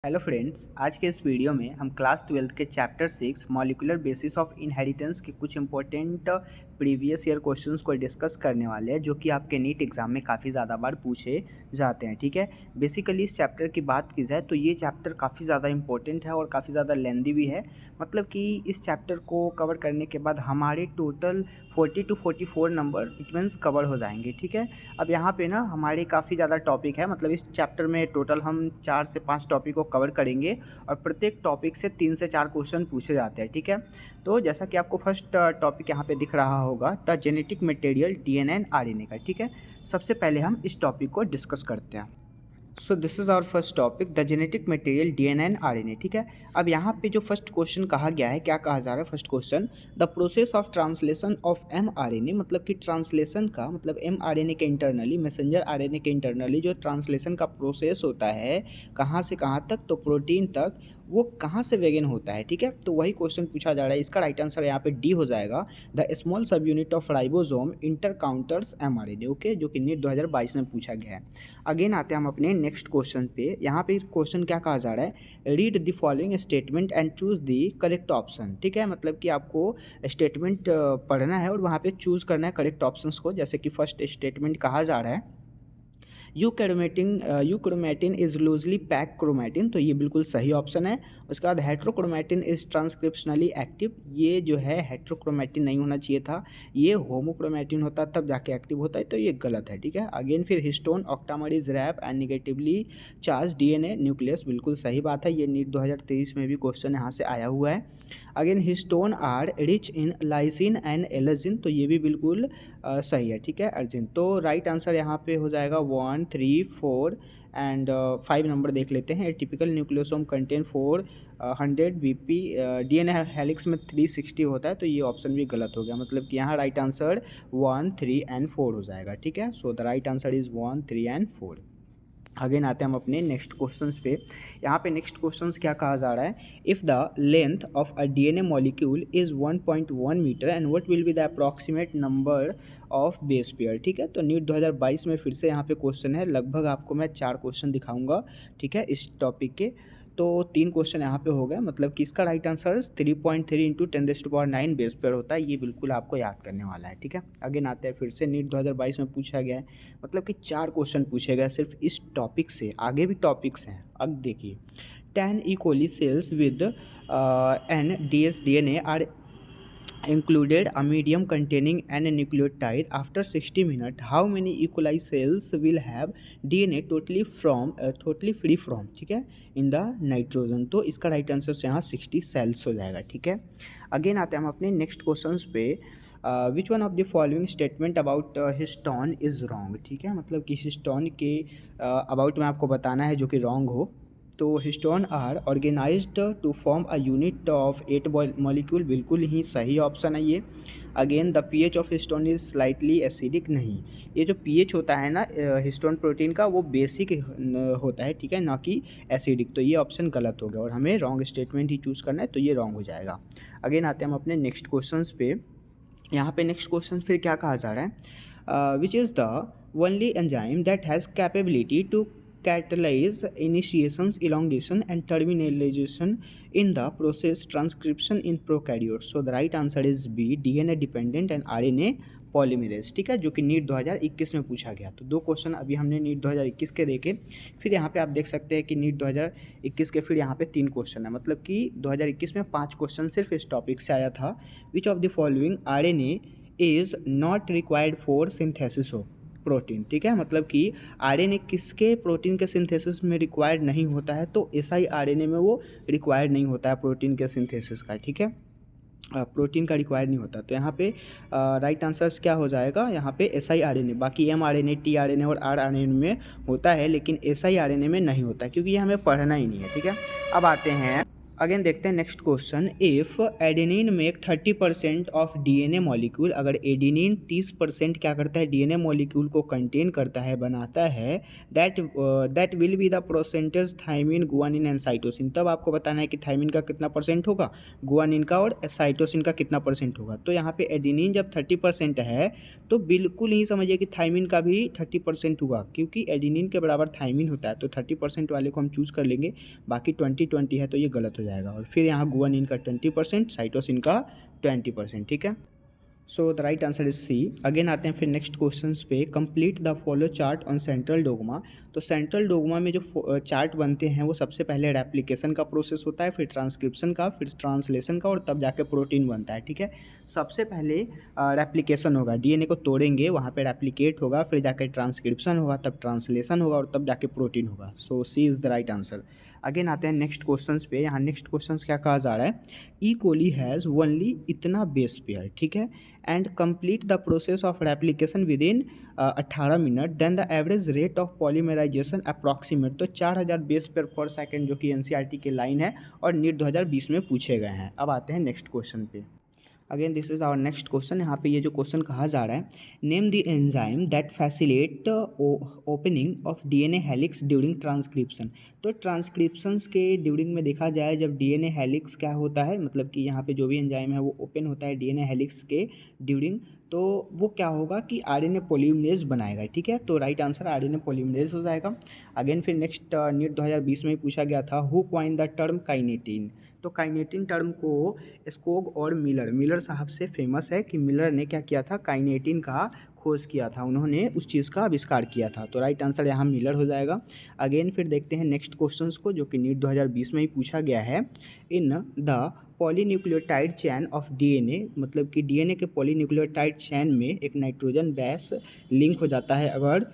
Hello friends, आज के इस वीडियो में हम क्लास 12 के chapter 6 molecular basis of inheritance के कुछ इंपॉर्टेंट प्रीवियस ईयर क्वेश्चंस को डिस्कस करने वाले हैं जो कि आपके नीट एग्जाम में काफ़ी ज़्यादा बार पूछे जाते हैं। ठीक है, बेसिकली इस चैप्टर की बात की जाए तो ये चैप्टर काफ़ी ज़्यादा इंपॉर्टेंट है और काफ़ी ज़्यादा लेंदी भी है। मतलब कि इस चैप्टर को कवर करने के बाद हमारे total 40 to 44 number it means cover हो जाएंगे। ठीक है, अब यहाँ पे ना हमारे काफ़ी ज़्यादा टॉपिक है। मतलब इस चैप्टर में टोटल हम 4 से 5 टॉपिक को कवर करेंगे और प्रत्येक टॉपिक से 3 से 4 क्वेश्चन पूछे जाते हैं। ठीक है, तो जैसा कि आपको फर्स्ट टॉपिक यहाँ पे दिख रहा होगा the genetic material DNA and RNA का। ठीक है, सबसे पहले हम इस टॉपिक को डिस्कस करते हैं। So this is our first topic the genetic material DNA and RNA. ठीक है, अब यहाँ पे जो फर्स्ट क्वेश्चन कहा गया है, क्या कहा जा रहा है first question, the process of translation of mRNA. मतलब कि ट्रांसलेशन का मतलब एमआरएनए के इंटरनली, मैसेंजर आरएनए के इंटरनली जो ट्रांसलेशन का प्रोसेस होता है कहाँ से कहाँ तक, तो प्रोटीन तक, वो कहाँ से वेगन होता है। ठीक है, तो वही क्वेश्चन पूछा जा रहा है। इसका राइट आंसर यहाँ पे डी हो जाएगा, द स्मॉल सब unit of ribosome inter counters mRNA. Okay, जो कि नीट 2022 में पूछा गया है। अगेन आते हैं हम अपने नेक्स्ट क्वेश्चन पे। यहाँ पे क्वेश्चन क्या कहा जा रहा है, read the following statement and choose the correct option. ठीक है, मतलब कि आपको स्टेटमेंट पढ़ना है और वहाँ पे चूज़ करना है करेक्ट ऑप्शंस को। जैसे कि फर्स्ट स्टेटमेंट कहा जा रहा है euchromatin is loosely pack chromatin, तो ये बिल्कुल सही ऑप्शन है। उसके बाद हेट्रोक्रोमेटिन इज़ ट्रांसक्रिप्शनली एक्टिव, ये जो है हेट्रोक्रोमेटिन नहीं होना चाहिए था, ये होमोक्रोमेटिन होता तब जाके एक्टिव होता है, तो ये गलत है। ठीक है, अगेन फिर histone octamer is wrap and negatively charge DNA nucleus, बिल्कुल सही बात है। ये नीट 2023 में भी क्वेश्चन यहाँ से आया हुआ है। Again histone are rich in lysine and allergen, तो ये भी बिल्कुल सही है। ठीक है, अर्जिन, तो राइट आंसर यहाँ पे हो जाएगा 1, 3, 4 एंड 5 नंबर देख लेते हैं। Typical nucleosome contain 400 BP, DNA helix में 360 होता है, तो ये ऑप्शन भी गलत हो गया। मतलब कि यहाँ राइट आंसर 1, 3 एंड 4 हो जाएगा। ठीक है, so the right answer is 1, 3 and 4। Again आते हैं हम अपने नेक्स्ट क्वेश्चंस पे। यहाँ पे नेक्स्ट क्वेश्चंस क्या कहा जा रहा है, if the length of a DNA molecule is 1.1 metre and what will be the approximate number of base pair. ठीक है, तो नीट 2022 में फिर से यहाँ पे क्वेश्चन है। लगभग आपको मैं 4 क्वेश्चन दिखाऊंगा। ठीक है, इस टॉपिक के तो 3 क्वेश्चन यहाँ पे हो गए। मतलब कि इसका right answer 3.3 into 10⁹ base pair होता है, ये बिल्कुल आपको याद करने वाला है। ठीक है, अगेन आते हैं फिर से नीट 2022 में पूछा गया है। मतलब कि 4 क्वेश्चन पूछे गए सिर्फ इस टॉपिक से, आगे भी टॉपिक्स हैं। अब देखिए, 10 E coli cells with an dsDNA are included a medium containing an nucleotide after 60 minutes. How many E. coli cells will have DNA totally free from, ठीक है, in the nitrogen? तो इसका राइट आंसर यहाँ 60 sales हो जाएगा। ठीक है, again आते हैं हम अपने नेक्स्ट क्वेश्चंस पे। विच one of the following statement about histone is wrong. ठीक है, मतलब कि हिस्टोन के अबाउट में आपको बताना है जो कि रॉन्ग हो। तो histone are organised to form a unit of 8 molecule, बिल्कुल ही सही ऑप्शन है ये। Again the pH of histone is slightly acidic, नहीं, ये जो पीएच होता है ना हिस्टोन प्रोटीन का, वो बेसिक होता है। ठीक है, ना कि एसिडिक, तो ये ऑप्शन गलत हो गया और हमें रॉन्ग स्टेटमेंट ही चूज़ करना है, तो ये रॉन्ग हो जाएगा। अगेन आते हैं हम अपने नेक्स्ट क्वेश्चन पे। यहाँ पे नेक्स्ट क्वेश्चन फिर क्या कहा जा रहा है, which is the only enzyme that has capability to catalyze initiations, elongation and terminalization in the process transcription in prokaryotes. So the right answer is B, DNA dependent and RNA polymerase. ठीक है, जो कि NEET 2021 में पूछा गया। तो 2 question अभी हमने नीट 2021 के देखे। फिर यहाँ पे आप देख सकते हैं कि नीट 2021 के फिर यहाँ पे 3 क्वेश्चन है। मतलब कि 2021 में 5 क्वेश्चन सिर्फ इस टॉपिक से आया था। विच of the following RNA is not required for synthesis of protein. ठीक है, मतलब कि आरएनए किसके प्रोटीन के सिंथेसिस में रिक्वायर्ड नहीं होता है, तो एसआई आरएनए में वो रिक्वायर्ड नहीं होता है प्रोटीन के सिंथेसिस का। ठीक है, प्रोटीन का रिक्वायर्ड नहीं होता, तो यहाँ पे राइट आंसर्स क्या हो जाएगा, यहाँ पे एसआई आरएनए, बाकी एमआरएनए, टीआरएनए और आरआरएनए में होता है, लेकिन एसआई आरएनए में नहीं होता, क्योंकि ये हमें पढ़ना ही नहीं है। ठीक है, अब आते हैं अगेन देखते हैं next question, if adenine make 30% of DNA molecule, अगर एडेनिन 30% क्या करता है, डीएनए मॉलिक्यूल को कंटेन करता है, बनाता है, that will be the percentage thymine, guanine and cytosine. तब आपको बताना है कि थायमिन का कितना परसेंट होगा, गुआनिन का और साइटोसिन का कितना परसेंट होगा। तो यहाँ पे एडेनिन जब 30% है तो बिल्कुल ही समझिए कि थायमिन का भी 30% होगा, क्योंकि एडेनिन के बराबर थायमिन होता है। तो 30% वाले को हम चूज़ कर लेंगे, बाकी 20-20 है तो ये गलत हो जाएगा। और फिर यहाँ गुआनिन का 20%, साइटोसिन का 20%, ठीक है। So the right answer is C. Again आते हैं फिर नेक्स्ट क्वेश्चंस पे, complete the follow chart on central dogma. तो सेंट्रल डोगमा में जो चार्ट बनते हैं वो सबसे पहले रेप्लिकेशन का प्रोसेस होता है, फिर ट्रांसक्रिप्शन का, फिर ट्रांसलेशन का, और तब जाके प्रोटीन बनता है, ठीक है। सबसे पहले रेप्लिकेशन होगा, डीएनए को तोड़ेंगे, वहाँ पे रेप्लिकेट होगा, फिर जाके ट्रांसक्रिप्शन होगा, तब ट्रांसलेशन होगा, और तब जाके प्रोटीन होगा। So C is the right answer. Again आते हैं नेक्स्ट क्वेश्चंस पे। यहाँ नेक्स्ट क्वेश्चंस क्या कहा जा रहा है, ई कोली हैज़ ओनली इतना बेस पेयर, ठीक है, and complete the process of replication within 18 minute, then the average rate of polymerisation approximate. तो 4000 बेस पेयर पर सेकेंड, जो कि एनसीईआरटी के लाइन है और नीट 2020 में पूछे गए हैं। अब आते हैं नेक्स्ट क्वेश्चन पे। Again this is our next question. यहाँ पे ये जो क्वेश्चन कहा जा रहा है, name the enzyme that facilitate opening of DNA helix during transcription. तो ट्रांसक्रिप्शंस के ड्यूरिंग में देखा जाए जब डीएनए हेलिक्स क्या होता है, मतलब कि यहाँ पे जो भी एंजाइम है वो ओपन होता है डीएनए हेलिक्स के ड्यूरिंग, तो वो क्या होगा कि आरएनए पॉलीमरेज बनाएगा, ठीक है। तो राइट आंसर आरएनए पॉलीमरेज हो जाएगा। अगेन फिर नेक्स्ट नीट 2020 में पूछा गया था, who coin the term kinetin. तो काइनेटिन टर्म को स्कोग और मिलर साहब से फेमस है कि मिलर ने क्या किया था, काइनेटिन का खोज किया था, उन्होंने उस चीज़ का आविष्कार किया था। तो राइट आंसर यहाँ मिलर हो जाएगा। अगेन फिर देखते हैं नेक्स्ट क्वेश्चंस को, जो कि नीट 2020 में ही पूछा गया है। In the polynucleotide chain of DNA, मतलब कि डीएनए के पॉलीन्यूक्लियोटाइड चैन में एक नाइट्रोजन बेस लिंक हो जाता है अगर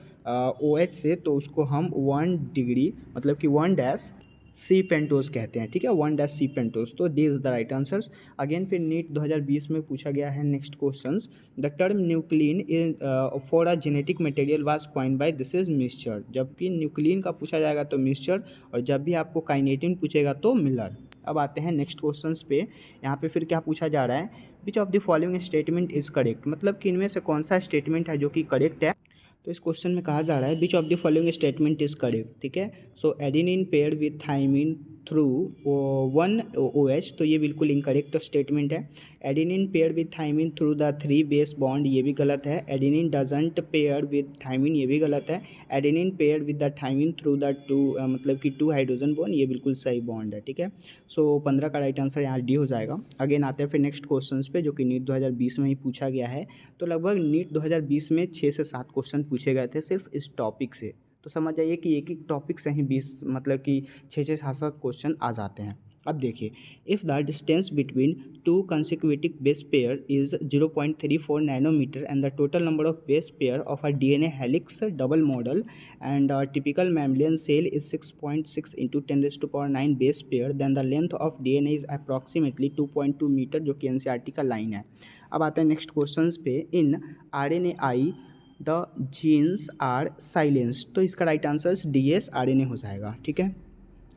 OH से, तो उसको हम 1 डिग्री मतलब कि 1 सी पेंटोस कहते हैं, ठीक है, 1 सी पेंटोस। तो D is the right answers. Again फिर नीट 2020 में पूछा गया है next questions, the term nuclein in for a genetic material was coined bye, this is mixture. जबकि न्यूक्लिन का पूछा जाएगा तो मिक्सचर, और जब भी आपको काइनेटिन पूछेगा तो मिलर। अब आते हैं नेक्स्ट क्वेश्चंस पे। यहाँ पे फिर क्या पूछा जा रहा है, which of the following statement is correct, मतलब कि इनमें से कौन सा स्टेटमेंट है जो कि करेक्ट है। तो इस क्वेश्चन में कहा जा रहा है which of the following statement is correct, ठीक है। So adenine paired with thymine through 1 OH, तो ये बिल्कुल इनकरेक्ट स्टेटमेंट है। Adenine paired with thymine through the 3 base bond, ये भी गलत है। Adenine doesn't pair with thymine, ये भी गलत है। Adenine paired with the thymine through the 2 मतलब कि 2 हाइड्रोजन बॉन्ड, ये बिल्कुल सही बॉन्ड है, ठीक है। सो 15 का राइट आंसर यहाँ डी हो जाएगा। अगेन आते हैं फिर नेक्स्ट क्वेश्चन पे, जो कि नीट 2020 में ही पूछा गया है। तो लगभग नीट 2020 में 6 से 7 क्वेश्चन पूछे गए थे सिर्फ इस टॉपिक से। तो समझ जाइए कि एक एक टॉपिक से ही 20 मतलब कि 6 से 7 क्वेश्चन आ जाते हैं। अब देखिए, if the distance between 2 consecutive base pair is 0.34 nanometer and the total number of base pair of a DNA helix double model and a typical mammalian cell is 6.6 into 10 raised to power 9 base pair, then the length of DNA is approximately 2.2 metre, जो कि NCERT का line है। अब आते हैं next questions पे। In RNAi the genes are silence, तो इसका राइट आंसर DS RNA हो जाएगा, ठीक है।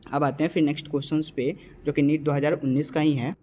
अब आते हैं फिर नेक्स्ट क्वेश्चंस पे, जो कि नीट 2019 का ही है।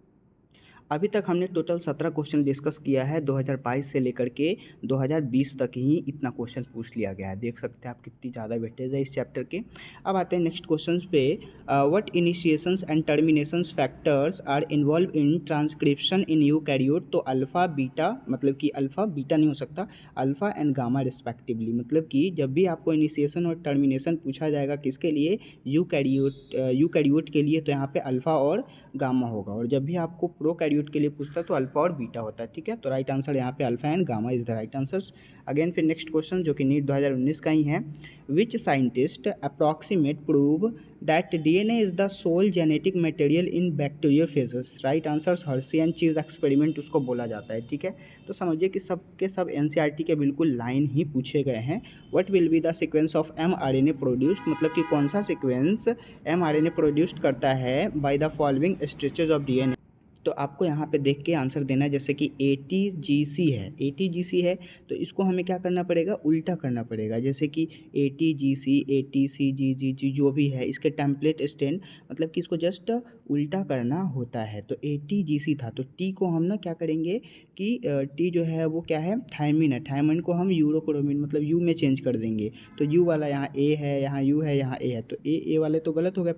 अभी तक हमने टोटल 17 क्वेश्चन डिस्कस किया है, 2022 से लेकर के 2020 तक ही इतना क्वेश्चन पूछ लिया गया है। देख सकते हैं आप कितनी ज़्यादा वेटेज है इस चैप्टर के। अब आते हैं नेक्स्ट क्वेश्चन पे, what initiations and terminations factors are involve in transcription in eukaryote. तो अल्फ़ा बीटा, मतलब कि अल्फ़ा बीटा नहीं हो सकता, अल्फ़ा एंड गामा रिस्पेक्टिवली, मतलब कि जब भी आपको इनिशिएशन और टर्मिनेशन पूछा जाएगा किसके लिए, यूकैरियोट के लिए, तो यहाँ पे अल्फ़ा और गामा होगा। और जब भी आपको प्रोकैरियोट के लिए पूछता है तो अल्फा और बीटा होता है, ठीक है। तो राइट आंसर यहाँ पे alpha and gamma is the right answers. Again फिर नेक्स्ट क्वेश्चन, जो कि नीट 2019 का ही है। Which scientist approximate prove that DNA is the sole genetic material in bacteriophages. Right answers Hershey and Chase experiment उसको बोला जाता है, ठीक है। तो समझिए कि सब के सब एनसीईआरटी के बिल्कुल लाइन ही पूछे गए हैं। What will be the sequence of mRNA produced, मतलब कि कौन सा सीक्वेंस mRNA प्रोड्यूस्ड करता है by the following stretches of DNA। तो आपको यहाँ पे देख के आंसर देना है। जैसे कि ATGC है, ATGC है तो इसको हमें क्या करना पड़ेगा, उल्टा करना पड़ेगा। जैसे कि ATGC, ATCGGG जो भी है इसके टेम्पलेट स्टैंड मतलब कि इसको जस्ट उल्टा करना होता है। तो ATGC था तो टी को हम ना क्या करेंगे कि टी जो है वो क्या है, थायमिन है, थायमिन को हम यूरोक्रोमिन मतलब यू में चेंज कर देंगे। तो यू वाला यहाँ ए है, यहाँ यू है, यहाँ ए है, तो ए वाले तो गलत हो गया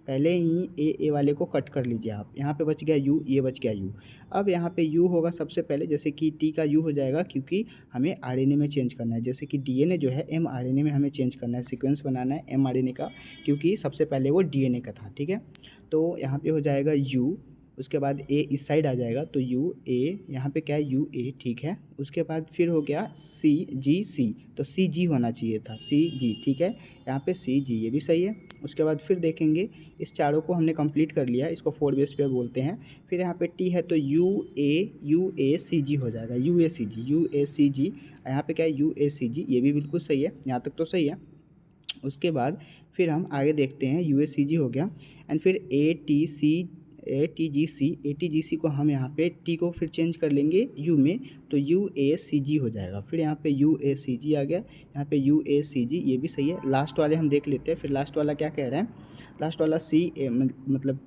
पहले ही ए वाले को कट कर लीजिए आप। यहाँ पे बच गया यू, ये बच गया यू। अब यहाँ पे यू होगा सबसे पहले, जैसे कि टी का यू हो जाएगा क्योंकि हमें आरएनए में चेंज करना है। जैसे कि डीएनए जो है mRNA में हमें चेंज करना है, सीक्वेंस बनाना है mRNA का, क्योंकि सबसे पहले वो डीएनए का था, ठीक है। तो यहाँ पे हो जाएगा यू, उसके बाद ए इस साइड आ जाएगा तो यू ए, यहाँ पे क्या है यू ए, ठीक है। उसके बाद फिर हो गया सी जी सी, तो सी जी होना चाहिए था, सी जी, ठीक है। यहाँ पे सी जी, ये भी सही है। उसके बाद फिर देखेंगे इस चारों को हमने कंप्लीट कर लिया, इसको 4 बेस पेयर बोलते हैं। फिर यहाँ पे टी है तो यू ए सी जी हो जाएगा, यू ए सी जी। यहाँ पे क्या है यू ए सी जी, ये भी बिल्कुल सही है, यहाँ तक तो सही है। उसके बाद फिर हम आगे देखते हैं, यू ए सी जी हो गया एंड फिर ATGC को हम यहाँ पे टी को फिर चेंज कर लेंगे यू में, तो UACG हो जाएगा। फिर यहाँ पे UACG आ गया, यहाँ पे UACG, ये भी सही है। लास्ट वाले हम देख लेते हैं, फिर लास्ट वाला क्या कह रहा है, लास्ट वाला मतलब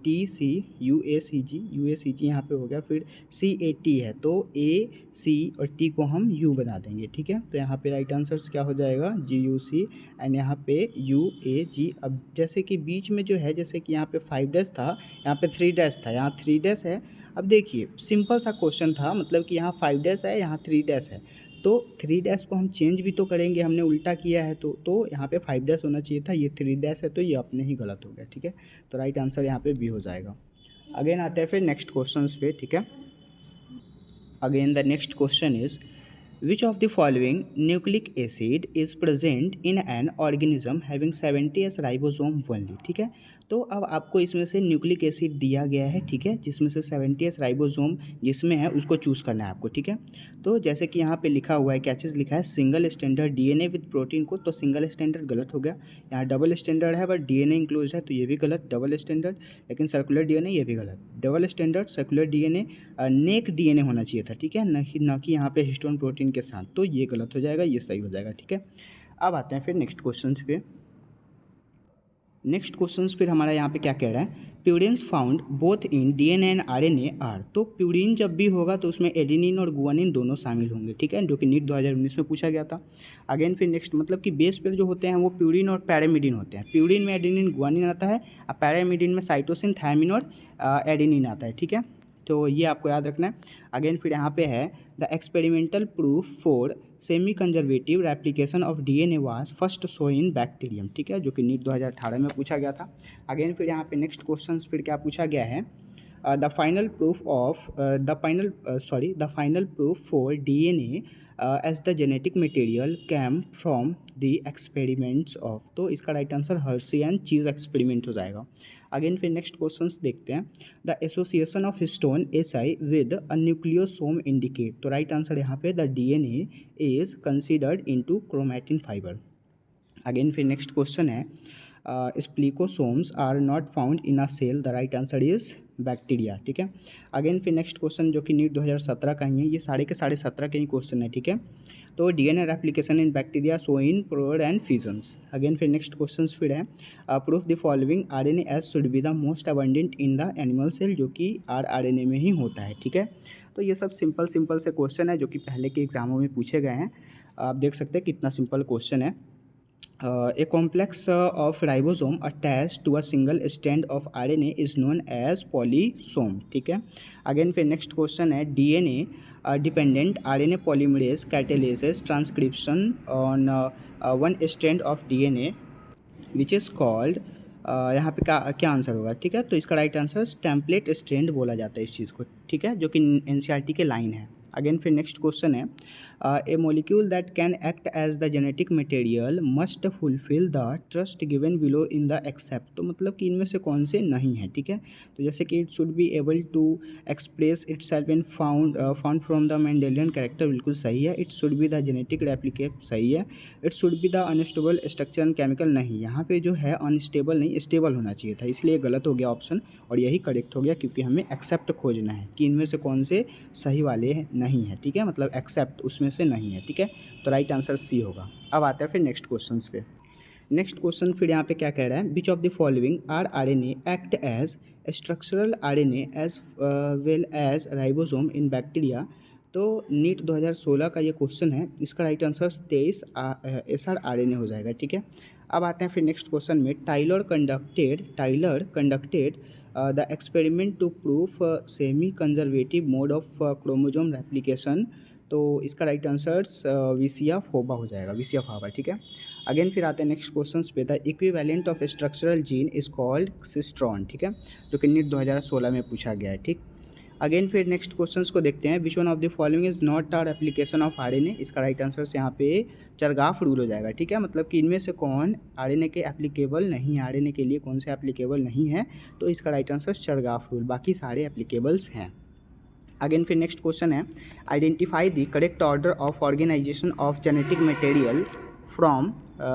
UACG यहाँ पे हो गया। फिर CAT है तो AC और T को हम U बना देंगे, ठीक है। तो यहाँ पे राइट आंसर क्या हो जाएगा GUC एंड यहाँ पे UAG। अब जैसे कि बीच में जो है, जैसे कि यहाँ पे 5 डैश था, यहाँ पे 3 डैश था, यहाँ 3 डैश है। अब देखिए सिंपल सा क्वेश्चन था, मतलब कि यहाँ 5 डैश है, यहाँ 3 डैश है, तो 3 डैश को हम चेंज भी तो करेंगे, हमने उल्टा किया है तो यहाँ पे 5 डैश होना चाहिए था, ये 3 डैश है तो ये अपने ही गलत हो गया, ठीक है। तो राइट आंसर यहाँ पे बी हो जाएगा। अगेन आते हैं फिर नेक्स्ट क्वेश्चन पे, ठीक है। Again the next question is Which of the following nucleic acid is present in an organism having 70S ribosome only, ठीक है। तो अब आपको इसमें से न्यूक्लिक एसिड दिया गया है, ठीक है, जिसमें से 70S राइबोसोम जिसमें है उसको चूज़ करना है आपको, ठीक है। तो जैसे कि यहाँ पे लिखा हुआ है, क्या चीज़ लिखा है, single standard DNA with protein को, तो सिंगल स्टैंडर्ड गलत हो गया। यहाँ डबल स्टैंडर्ड है बट डीएनए इंक्लूड है, तो ये भी गलत, डबल स्टैंडर्ड। लेकिन सर्कुलर डीएनए, ये भी गलत। डबल स्टैंडर्ड सर्कुलर डीएनए नेक डीएनए होना चाहिए था, ठीक है, न कि यहाँ पे हिस्टोन प्रोटीन के साथ, तो ये गलत हो जाएगा, ये सही हो जाएगा, ठीक है। अब आते हैं फिर नेक्स्ट क्वेश्चन पे। नेक्स्ट क्वेश्चन फिर हमारा यहाँ पे क्या कह रहा है, purines found both in DNA and RNA are. तो प्यूरिन जब भी होगा तो उसमें एडेनिन और गुआनिन दोनों शामिल होंगे, ठीक है, जो कि नीट 2019 में पूछा गया था। अगेन फिर नेक्स्ट मतलब कि बेस पेयर जो होते हैं वो प्यूरिन और पैरामिडिन होते हैं। प्यूरिन में एडेनिन गुआनिन आता है और पैरामिडिन में साइटोसिन थायमिन और एडेनिन आता है, ठीक है। तो ये आपको याद रखना है। अगेन फिर यहाँ पे है the experimental proof for semi conservative replication of DNA was first show in bacterium, ठीक है, जो कि नीट 2018 में पूछा गया था। अगेन फिर यहाँ पे नेक्स्ट क्वेश्चन फिर क्या पूछा गया है, the final proof for DNA as the genetic material came from the experiments of. तो इसका right answer Hershey and Chase experiment हो जाएगा। अगेन फिर नेक्स्ट क्वेश्चन देखते हैं, the association of histone SI with a nucleosome indicate. तो right answer यहाँ पे the DNA is considered into chromatin fibre. Again फिर नेक्स्ट क्वेश्चन है, spliceosomes are not found in a cell. The right answer is bacteria, ठीक है। Again फिर next question जो कि नीट 2017 का ही है, ये साढ़े के 17.5 के ही क्वेश्चन है, ठीक है। तो DNA replication in bacteria show in prod and fissions. Again फिर नेक्स्ट क्वेश्चन फिर है, proof the following RNA as should be the most abundant in the animal cell, जो कि आरएनए में ही होता है, ठीक है। तो ये सब सिंपल से क्वेश्चन है जो कि पहले के एग्जामों में पूछे गए हैं। आप देख सकते हैं कितना सिंपल क्वेश्चन है। A complex of ribosome attached to a single strand of RNA is known as polysome, ठीक है। अगेन फिर नेक्स्ट क्वेश्चन है, DNA dependent RNA polymerase catalyzes transcription on one strand of DNA which is called यहाँ पे क्या answer होगा, ठीक है। तो इसका राइट आंसर टेम्पलेट स्ट्रैंड बोला जाता है इस चीज़ को, ठीक है, जो कि एनसीईआरटी के लाइन है। अगेन फिर नेक्स्ट क्वेश्चन है, a molecule that can act as the genetic material must fulfil the trust given below in the except. तो मतलब कि इनमें से कौन से नहीं है, ठीक है। तो जैसे कि it should be able to express itself and found from the Mendelian character, बिल्कुल सही है। It should be the genetic replicate, सही है। It should be the unstable structure and chemical, नहीं, यहाँ पे जो है अनस्टेबल नहीं स्टेबल होना चाहिए था, इसलिए गलत हो गया ऑप्शन और यही करेक्ट हो गया, क्योंकि हमें एक्सेप्ट खोजना है कि इनमें से कौन से सही वाले नहीं है, ठीक है, मतलब एक्सेप्ट उसमें से नहीं है, ठीक है। तो राइट आंसर सी होगा। अब आता है फिर नेक्स्ट क्वेश्चन पे। नेक्स्ट क्वेश्चन फिर यहाँ पे क्या कह रहा है, which of the following are RNA act as structural RNA as well as ribosome in bacteria. तो नीट 2016 का ये क्वेश्चन है, इसका राइट आंसर 23 SR-RNA हो जाएगा, ठीक है। अब आते हैं फिर नेक्स्ट क्वेश्चन में। Taylor conducted the experiment to proof semi conservative mode of chromosome replication. तो इसका राइट आंसर विसिया फोबा हो जाएगा, विसिया फाबा, ठीक है। अगेन फिर आते हैं नेक्स्ट क्वेश्चन पे। The equivalent of structural gene is called cistron, ठीक है, जो कि नीट 2016 में पूछा गया है, ठीक। अगेन फिर नेक्स्ट क्वेश्चंस को देखते हैं। Which one of the following is not are application of RNA। इसका राइट आंसर यहाँ पे चरगाफ रूल हो जाएगा, ठीक है, मतलब कि इनमें से कौन RNA के एप्लीकेबल नहीं है, RNA के लिए कौन से एप्लीकेबल नहीं है, तो इसका राइट आंसर चरगाफ रूल, बाकी सारे एप्लीकेबल्स हैं। अगेन फिर नेक्स्ट क्वेश्चन है, identify the correct order of organisation of genetic material from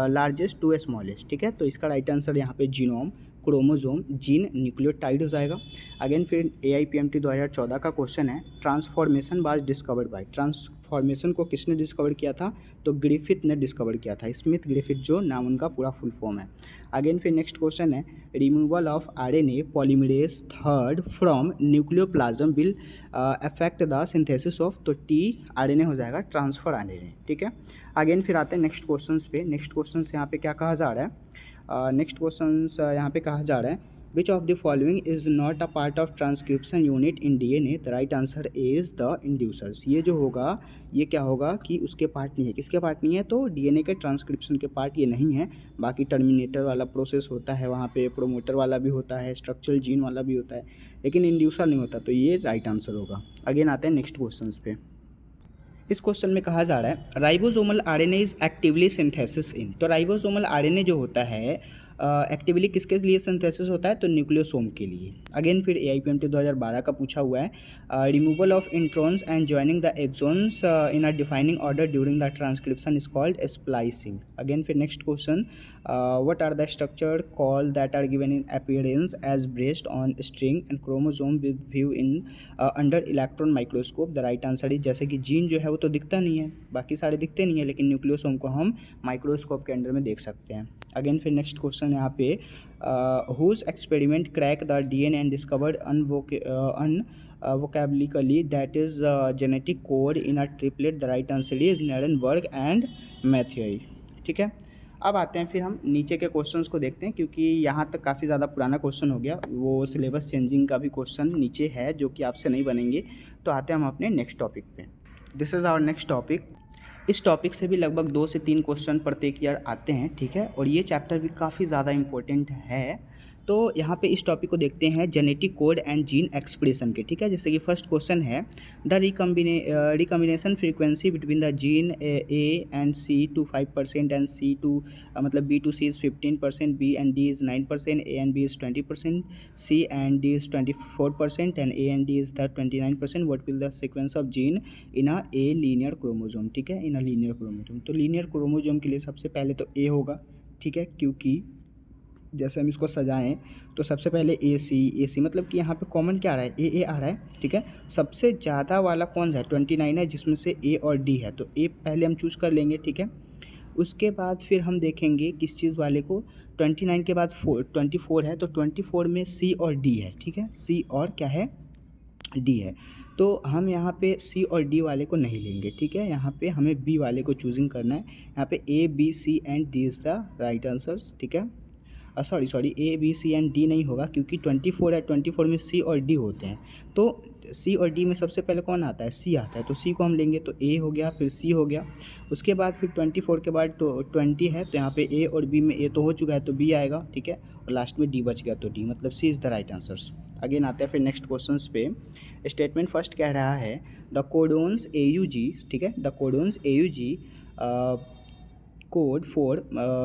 largest to smallest, ठीक है। तो इसका राइट आंसर यहाँ पे जीनोम, क्रोमोजोम, जीन, न्यूक्लियोटाइड हो जाएगा। अगेन फिर AIPMT 2014 का क्वेश्चन है, transformation was discovered by. Transformation को किसने डिस्कवर किया था, तो ग्रिफिथ ने डिस्कवर किया था, स्मिथ ग्रिफिथ जो नाम उनका पूरा फुल फॉर्म है। अगेन फिर नेक्स्ट क्वेश्चन है, removal of RNA polymerase third from nucleoplasm will affect the synthesis of. तो tRNA हो जाएगा, ट्रांसफर RNA, ठीक है। अगेन फिर आते हैं नेक्स्ट क्वेश्चन पे। नेक्स्ट क्वेश्चन यहाँ पे क्या कहा जा रहा है, नेक्स्ट क्वेश्चन यहाँ पे कहा जा रहा है, which of the following is not a part of transcription unit in DNA। The right answer is the inducers. ये जो होगा ये क्या होगा कि उसके पार्ट नहीं है, किसके पार्ट नहीं है, तो DNA के ट्रांसक्रिप्शन के पार्ट ये नहीं है। बाकी टर्मिनेटर वाला प्रोसेस होता है, वहाँ पे प्रोमोटर वाला भी होता है, स्ट्रक्चरल जीन वाला भी होता है, लेकिन इंड्यूसर नहीं होता, तो ये राइट आंसर होगा। अगेन आते हैं नेक्स्ट क्वेश्चन पे। इस क्वेश्चन में कहा जा रहा है, ribosomal RNA is actively synthesis in. तो राइबोसोमल RNA जो होता है एक्टिवली किसके लिए सिंथेसिस होता है, तो न्यूक्लियोसोम के लिए। अगेन फिर AIPMT 2012 का पूछा हुआ है, removal of introns and joining the exons in a defining order during the transcription is called splicing. Again फिर next question, what are the structure called that are given in appearance as based on string and chromosome with view in under electron microscope। the right answer is, जैसे कि gene जो है वो तो दिखता नहीं है, बाकी सारे दिखते नहीं है, लेकिन न्यूक्लियोसोम को हम माइक्रोस्कोप के अंडर में देख सकते हैं। अगेन फिर नेक्स्ट क्वेश्चन यहाँ पे, whose experiment crack the DNA and discovered vocablically that is genetic code in a triplet। the right answer is Nirenberg and Mathieu, ठीक है। अब आते हैं फिर हम नीचे के क्वेश्चंस को देखते हैं, क्योंकि यहाँ तक काफ़ी ज़्यादा पुराना क्वेश्चन हो गया, वो सिलेबस चेंजिंग का भी क्वेश्चन नीचे है जो कि आपसे नहीं बनेंगे। तो आते हैं हम अपने नेक्स्ट टॉपिक पे। This is our next topic. इस टॉपिक से भी लगभग 2 से 3 क्वेश्चन प्रत्येक ईयर आते हैं, ठीक है, और ये चैप्टर भी काफ़ी ज़्यादा इंपॉर्टेंट है। तो यहाँ पे इस टॉपिक को देखते हैं genetic code and gene expression के, ठीक है। जैसे कि फर्स्ट क्वेश्चन है, the recombination frequency between the gene A and C to 5% and C to मतलब B to C is 15%, B and D is 9%, A and B is 20%, C and D is 24% and A and D is the 29%। what will the sequence of gene in a linear chromosome, ठीक है, in a linear chromosome. तो linear chromosome के लिए सबसे पहले तो A होगा, ठीक है, क्योंकि जैसे हम इसको सजाएं तो सबसे पहले AC मतलब कि यहाँ पे कॉमन क्या आ रहा है, AA आ रहा है, ठीक है। सबसे ज़्यादा वाला कौन है, 29 है, जिसमें से A और D है, तो A पहले हम चूज़ कर लेंगे, ठीक है। उसके बाद फिर हम देखेंगे किस चीज़ वाले को, 29 के बाद 24 है, तो 24 में C और D है, ठीक है, C और क्या है, D है। तो हम यहाँ पे C और D वाले को नहीं लेंगे, ठीक है, यहाँ पे हमें B वाले को चूजिंग करना है। यहाँ पे A B C and D is the right answers, ठीक है। Sorry A B C and D नहीं होगा, क्योंकि 24 है, 24 में सी और डी होते हैं। तो सी और डी में सबसे पहले कौन आता है? सी आता है। तो सी को हम लेंगे तो ए हो गया, फिर सी हो गया, उसके बाद फिर 24 के बाद 20 है, तो यहाँ पे ए और बी में ए तो हो चुका है तो बी आएगा, ठीक है, और लास्ट में डी बच गया तो डी, मतलब C is the right answer. Again आते हैं फिर नेक्स्ट क्वेश्चन पे। स्टेटमेंट फर्स्ट कह रहा है द कोडोन्स AUG, ठीक है, the codons AUG code for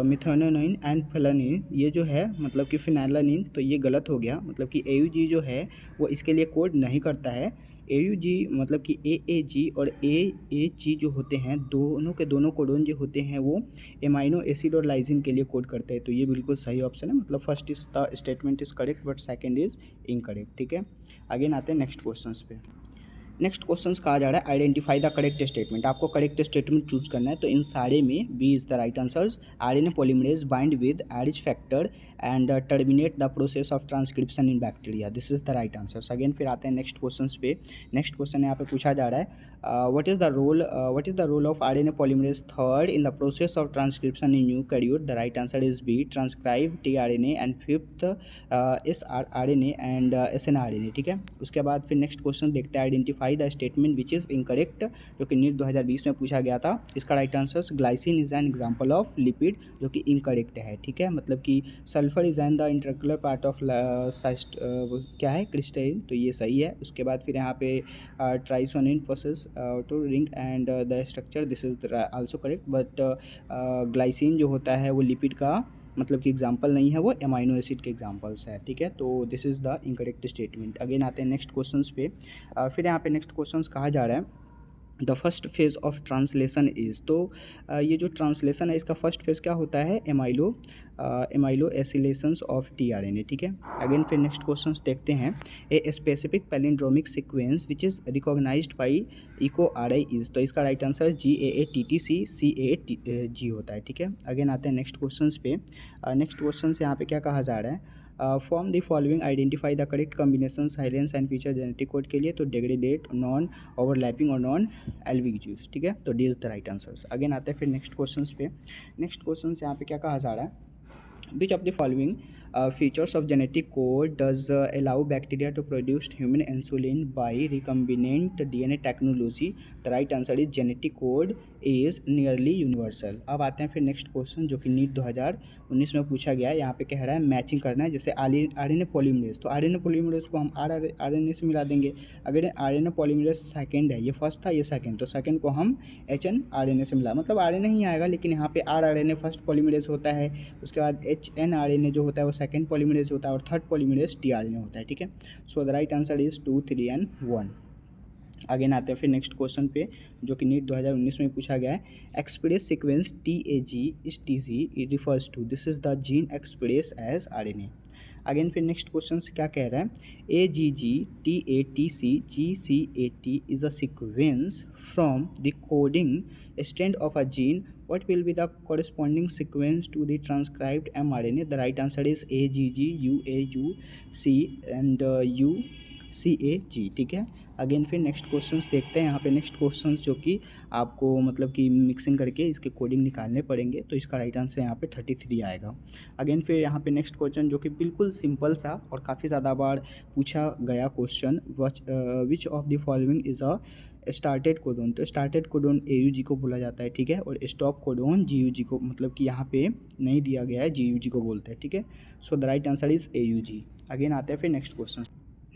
methionine and phenylalanine, ये जो है मतलब कि फिनाइलानिन, तो ये गलत हो गया, मतलब कि AUG जो है वो इसके लिए कोड नहीं करता है। AUG मतलब कि AAG और AAG जो होते हैं, दोनों के दोनों कोडोन जो होते हैं वो एमाइनो एसिड और लाइसिन के लिए कोड करते हैं। तो ये बिल्कुल सही ऑप्शन है, मतलब first is the statement is correct but second is incorrect, ठीक है। अगेन आते हैं नेक्स्ट क्वेश्चंस पे। नेक्स्ट क्वेश्चन कहा जा रहा है आइडेंटिफाई द करेक्ट स्टेटमेंट। आपको करेक्ट स्टेटमेंट चूज करना है, तो इन सारे में B is the right answers. RNA polymerase bind with arise factor and terminate the process of transcription in bacteria, this is the right answers. Again फिर आते हैं नेक्स्ट क्वेश्चन पे। नेक्स्ट क्वेश्चन यहाँ पे पूछा जा रहा है what is the role of RNA polymerase third in the process of transcription in eukaryote, the right answer is B transcribe tRNA and fifth sRNA and snRNA, ठीक है। उसके बाद फिर नेक्स्ट क्वेश्चन देखते हैं identify the statement which is incorrect, जो कि NEET 2020 में पूछा गया था। इसका right answer glycine is an example of lipid, जो कि इनकरेक्ट है, ठीक है, मतलब कि sulphur is an the इंटरकुलर part of क्या है, क्रिस्टलिन, तो ये सही है। उसके बाद फिर यहाँ पे tyrosine process to ring and the structure, this is also correct, but glycine जो होता है वो लिपिड का मतलब कि एग्जाम्पल नहीं है, वो एमाइनो एसिड के एग्जाम्पल्स है, ठीक है। तो this is the incorrect statement. Again आते हैं नेक्स्ट क्वेश्चंस पे। फिर यहाँ पे नेक्स्ट क्वेश्चंस कहा जा रहा है the first phase of translation is, तो ये जो ट्रांसलेशन है इसका फर्स्ट फेज़ क्या होता है? एमाइलो एसिलेशंस ऑफ tRNA, ठीक है। अगेन फिर नेक्स्ट क्वेश्चंस देखते हैं। A specific palindromic sequence which is recognised by EcoRI is, तो इसका राइट आंसर GAATTC CAG होता है, ठीक है। अगेन आते हैं नेक्स्ट क्वेश्चंस पे। नेक्स्ट क्वेश्चन यहाँ पे क्या कहा जा रहा है? Form the following identify the correct combination silence and feature genetic code के लिए, तो डेग्रेडेट, नॉन ओवरलैपिंग और नॉन एल्बिग्यूस, ठीक है, तो D is the right answers. Again आते हैं फिर नेक्स्ट क्वेश्चंस पे। नेक्स्ट क्वेश्चन यहाँ पे क्या कहा जा रहा है? Which of the following features of genetic code does allow bacteria to produce human insulin by recombinant DNA technology? The right answer is genetic code is nearly universal. अब आते हैं फिर नेक्स्ट क्वेश्चन, जो कि नीट 2019 में पूछा गया है। यहाँ पे कह रहा है मैचिंग करना है, जैसे RNA पॉलीमरेज, तो RNA पॉलीमरेज को हम RNA से मिला देंगे। अगर RNA पॉलीमरेज सेकेंड है, ये फर्स्ट था, ये सेकेंड, तो सेकेंड को हम HNRNA से मिला, मतलब RNA ही आएगा, लेकिन यहाँ पे rRNA फर्स्ट पॉलीमरेज होता है, उसके बाद HNRNA जो होता है वो सेकेंड पॉलीमरेज होता है, और थर्ड पॉलीमरेज tRNA होता है, ठीक है। So the right answer is 2, 3 and 1। Again आते हैं फिर नेक्स्ट क्वेश्चन पे, जो कि नीट 2019 में पूछा गया है। Express sequence TAG is TC refers to, this is the gene express as RNA। Again फिर नेक्स्ट क्वेश्चन क्या कह रहा है? AGG TATC GCAT is a sequence from the coding strand of a gene, what will be the corresponding sequence to the transcribed mRNA? The right answer is AGG UAUC and UCAG, ठीक है। Again फिर next questions देखते हैं। यहाँ पे next questions जो कि आपको मतलब कि मिक्सिंग करके इसके कोडिंग निकालने पड़ेंगे, तो इसका राइट आंसर यहाँ पे 33 आएगा। अगेन फिर यहाँ पे नेक्स्ट क्वेश्चन जो कि बिल्कुल सिंपल सा और काफ़ी ज़्यादा बार पूछा गया question, which of the following is a started codon, तो स्टार्टेड कोडोन AUG को बोला जाता है, ठीक है, और स्टॉप कोडोन GUG को, मतलब कि यहाँ पे नहीं दिया गया है, GUG को बोलते हैं, ठीक है। So the right answer is AUG। Again आते हैं फिर नेक्स्ट क्वेश्चन।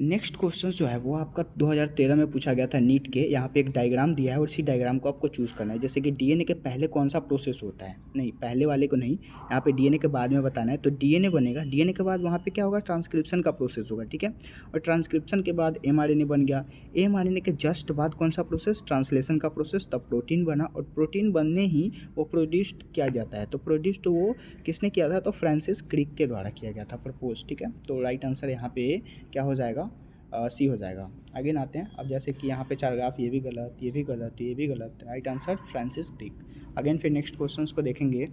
नेक्स्ट क्वेश्चन जो है वो आपका 2013 में पूछा गया था नीट के। यहाँ पे एक डायग्राम दिया है और इसी डायग्राम को आपको चूज़ करना है, जैसे कि DNA के पहले कौन सा प्रोसेस होता है, नहीं पहले वाले को नहीं, यहाँ पे DNA के बाद में बताना है। तो DNA बनेगा, DNA के बाद वहाँ पे क्या होगा? ट्रांसक्रिप्शन का प्रोसेस होगा, ठीक है, और ट्रांसक्रिप्शन के बाद mRNA बन गया। mRNA के जस्ट बाद कौन सा प्रोसेस? ट्रांसलेशन का प्रोसेस, तब प्रोटीन बना, और प्रोटीन बनने ही वो प्रोड्यूस्ड किया जाता है। तो प्रोड्यूस्ड वो किसने किया था? तो फ्रांसिस क्रिक के द्वारा किया गया था, प्रपोज, ठीक है। तो राइट आंसर यहाँ पे क्या हो जाएगा? सी हो जाएगा। आगे आते हैं। अब जैसे कि यहाँ पे चार ग्राफ, ये भी गलत, ये भी गलत, ये भी गलत, right answer Francis Crick. Again फिर नेक्स्ट क्वेश्चंस को देखेंगे।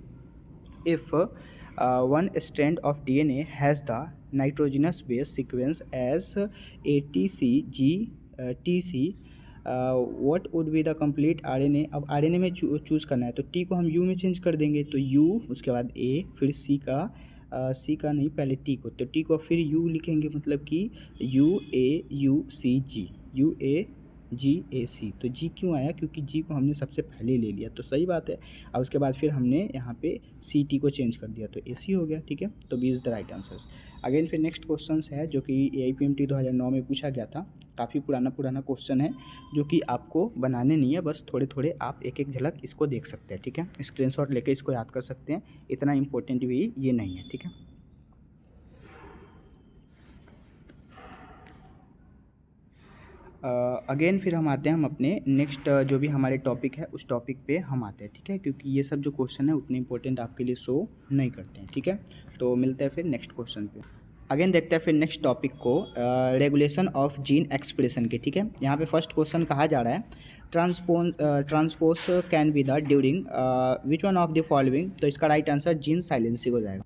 If one strand of DNA has the nitrogenous base sequence as ATCGTC, what would be the complete RNA। अब RNA में चूज़ करना है, तो T को हम U में चेंज कर देंगे, तो U, उसके बाद A, फिर C का सी का नहीं, पहले टी को, तो टी को फिर यू लिखेंगे, मतलब कि UAUCG, UAGAC। तो जी क्यों आया, क्योंकि जी को हमने सबसे पहले ले लिया, तो सही बात है। और उसके बाद फिर हमने यहाँ पे CT को चेंज कर दिया, तो AC हो गया, ठीक है। तो B is the right answers. Again फिर नेक्स्ट क्वेश्चन है जो कि AIPMT 2009 में पूछा गया था। काफ़ी पुराना क्वेश्चन है, जो कि आपको बनाने नहीं है, बस थोड़े थोड़े आप एक एक झलक इसको देख सकते हैं, ठीक है। स्क्रीनशॉट लेके इसको याद कर सकते हैं, इतना इंपॉर्टेंट भी ये नहीं है, ठीक है। अगेन फिर हम आते हैं, हम अपने नेक्स्ट जो भी हमारे टॉपिक है उस टॉपिक पे हम आते हैं, ठीक है, क्योंकि ये सब जो क्वेश्चन है उतने इंपॉर्टेंट आपके लिए शो नहीं करते हैं, ठीक है। तो मिलते हैं फिर नेक्स्ट क्वेश्चन पे। अगेन देखते हैं फिर नेक्स्ट टॉपिक को, रेगुलेशन ऑफ जीन एक्सप्रेशन के, ठीक है। यहाँ पे फर्स्ट क्वेश्चन कहा जा रहा है, transpose can be the during which one of the following. तो इसका राइट आंसर जीन साइलेंसिंग हो जाएगा।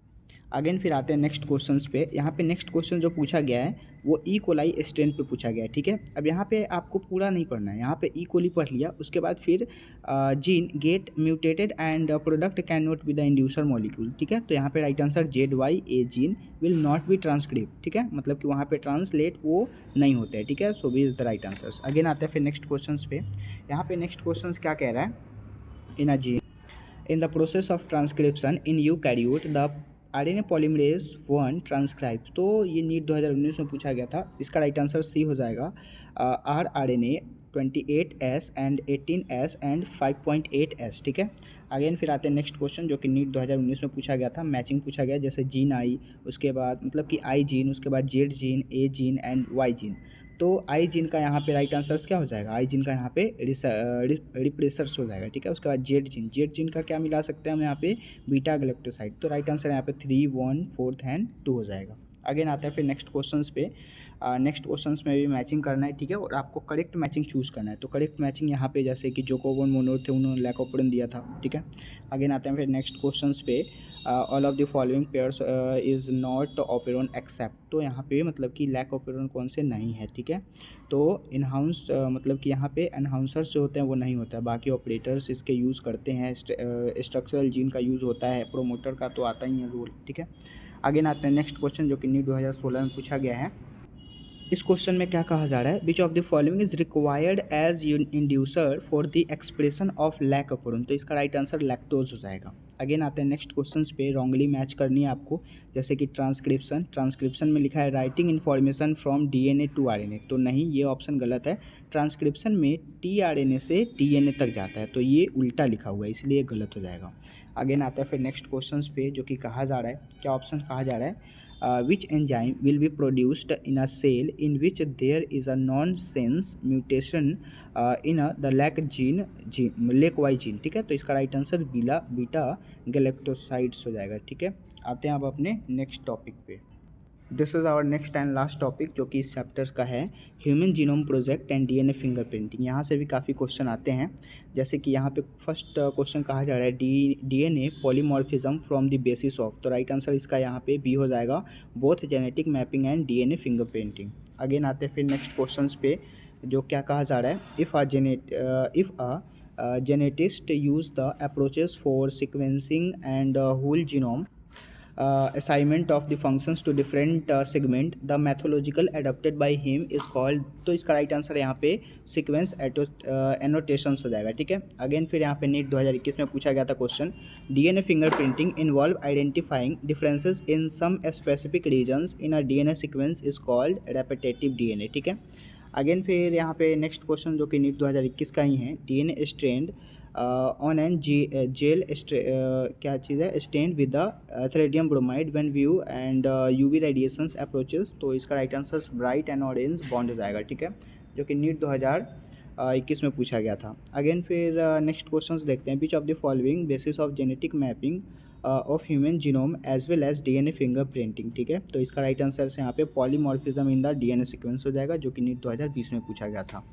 अगेन फिर आते हैं नेक्स्ट क्वेश्चंस पे। यहाँ पे नेक्स्ट क्वेश्चन जो पूछा गया है वो ई कोलाई स्ट्रेन पे पूछा गया है, ठीक है। अब यहाँ पे आपको पूरा नहीं पढ़ना है, यहाँ पे ई कोली पढ़ लिया, उसके बाद फिर gene get mutated and product can not be the inducer molecule, ठीक है। तो यहाँ पे right answer ZYA gene will not be transcript, ठीक है, मतलब कि वहाँ पे ट्रांसलेट वो नहीं होते हैं, ठीक है। So B is the right answers. Again आते हैं फिर नेक्स्ट क्वेश्चन पे। यहाँ पे नेक्स्ट क्वेश्चन क्या कह रहा है, in a gene in the process of transcription in eukaryote the RNA polymerase 1 transcribe. तो ये नीट 2019 में पूछा गया था, इसका राइट आंसर सी हो जाएगा। rRNA 28S and 18S and 5.8S, ठीक है। अगेन फिर आते हैं नेक्स्ट क्वेश्चन जो कि नीट 2019 में पूछा गया था, मैचिंग पूछा गया, जैसे जीन आई, उसके बाद मतलब कि आई जीन, उसके बाद Z gene, A gene and Y gene. तो आई जीन का यहाँ पे राइट आंसर्स क्या हो जाएगा, आई जीन का यहाँ पे रिप्रेसर्स हो जाएगा, ठीक है। उसके बाद जेड जीन का क्या मिला सकते हैं हम यहाँ पे, बीटा गैलेक्टोसाइड। तो राइट आंसर यहाँ पे 3, 1, 4 एंड 2 हो जाएगा। अगेन आता है फिर नेक्स्ट क्वेश्चंस पे। नेक्स्ट क्वेश्चंस में भी मैचिंग करना है, ठीक है, और आपको करेक्ट मैचिंग चूज़ करना है। तो करेक्ट मैचिंग यहाँ पे जैसे कि जोकोवन मोनोर थे उन्होंने लैकोपेरन दिया था, ठीक है। अगेन आते हैं फिर नेक्स्ट क्वेश्चंस पे। All of the following pairs is not operon except. तो यहाँ पे मतलब कि लैक ओपेरॉन कौन से नहीं है, ठीक है। तो इनहाउंस मतलब कि यहाँ पे एनहाउंसर्स जो होते हैं वो नहीं होता है, बाकी ऑपरेटर्स इसके यूज़ करते हैं। स्ट्रक्चरल जीन का यूज़ होता है, प्रोमोटर का तो आता ही है रूल, ठीक है। आगे आते हैं नेक्स्ट क्वेश्चन जो कि नीट 2016 में पूछा गया है। इस क्वेश्चन में क्या कहा जा रहा है, which of the following is required as inducer for the expression of lac operon. तो इसका राइट आंसर लैक्टोज हो जाएगा। अगेन आते हैं नेक्स्ट क्वेश्चन पे, रॉन्गली मैच करनी है आपको, जैसे कि ट्रांसक्रिप्शन में लिखा है writing information from DNA to RNA। तो नहीं, ये ऑप्शन गलत है। ट्रांसक्रिप्शन में tRNA से DNA तक जाता है, तो ये उल्टा लिखा हुआ है, इसलिए गलत हो जाएगा। अगेन आता है फिर नेक्स्ट क्वेश्चन पे जो कि कहा जा रहा है, क्या ऑप्शन कहा जा रहा है, which enzyme will be produced in a cell in which there is a nonsense mutation in the lac y gene, ठीक है। तो इसका राइट आंसर बीटा गैलेक्टोसाइड्स हो जाएगा, ठीक है। आते हैं अब अपने नेक्स्ट टॉपिक पे। This is our next and last topic जो कि इस चैप्टर का है, human genome project and DNA fingerprinting. यहाँ से भी काफ़ी क्वेश्चन आते हैं, जैसे कि यहाँ पे फर्स्ट क्वेश्चन कहा जा रहा है DNA polymorphism from the basis of. तो राइट आंसर इसका यहाँ पे बी हो जाएगा, both genetic mapping and DNA fingerprinting. Again आते हैं फिर नेक्स्ट क्वेश्चन पे जो क्या कहा जा रहा है, if a geneticist use the approaches for sequencing and whole genome assignment of the functions to different segment, the methodological adopted by him is called। तो इसका राइट आंसर यहाँ पे सीक्वेंस एनोटेशंस हो जाएगा, ठीक है। अगेन फिर यहाँ पे नीट 2021 में पूछा गया था question, DNA fingerprinting involve identifying differences in some specific regions in a DNA sequence is called repetitive DNA, ठीक है। अगेन फिर यहाँ पे नेक्स्ट क्वेश्चन जो कि नीट 2021 का ही है, DNA strand on an gel क्या चीज़ है, stain with the ethidium bromide when view and UV radiations approaches. तो इसका right answer bright and orange bond हो जाएगा, ठीक है, जो कि नीट 2021 में पूछा गया था। अगेन फिर नेक्स्ट क्वेश्चंस देखते हैं, which of the following basis of genetic mapping of human genome as well as DNA fingerprinting, ठीक है। तो इसका राइट आंसर से यहाँ पे polymorphism in the DNA sequence हो जाएगा, जो कि नीट 2020 में पूछा गया था।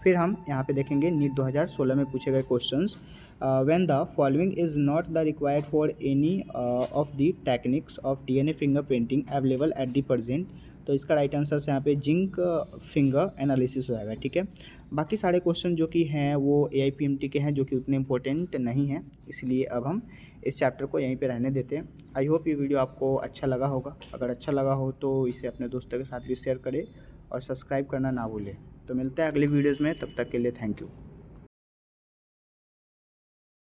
फिर हम यहाँ पे देखेंगे नीट 2016 में पूछे गए questions, when the following is not the required for any of the techniques of DNA fingerprinting available at the present. तो इसका राइट आंसर से यहाँ पे जिंक फिंगर एनालिसिस हो जाएगा, ठीक है। बाकी सारे क्वेश्चन जो कि हैं वो AIPMT के हैं, जो कि उतने इंपॉर्टेंट नहीं हैं, इसलिए अब हम इस चैप्टर को यहीं पे रहने देते हैं। आई होप ये वीडियो आपको अच्छा लगा होगा। अगर अच्छा लगा हो तो इसे अपने दोस्तों के साथ भी शेयर करें और सब्सक्राइब करना ना भूलें। तो मिलते हैं अगली वीडियोज़ में, तब तक के लिए थैंक यू।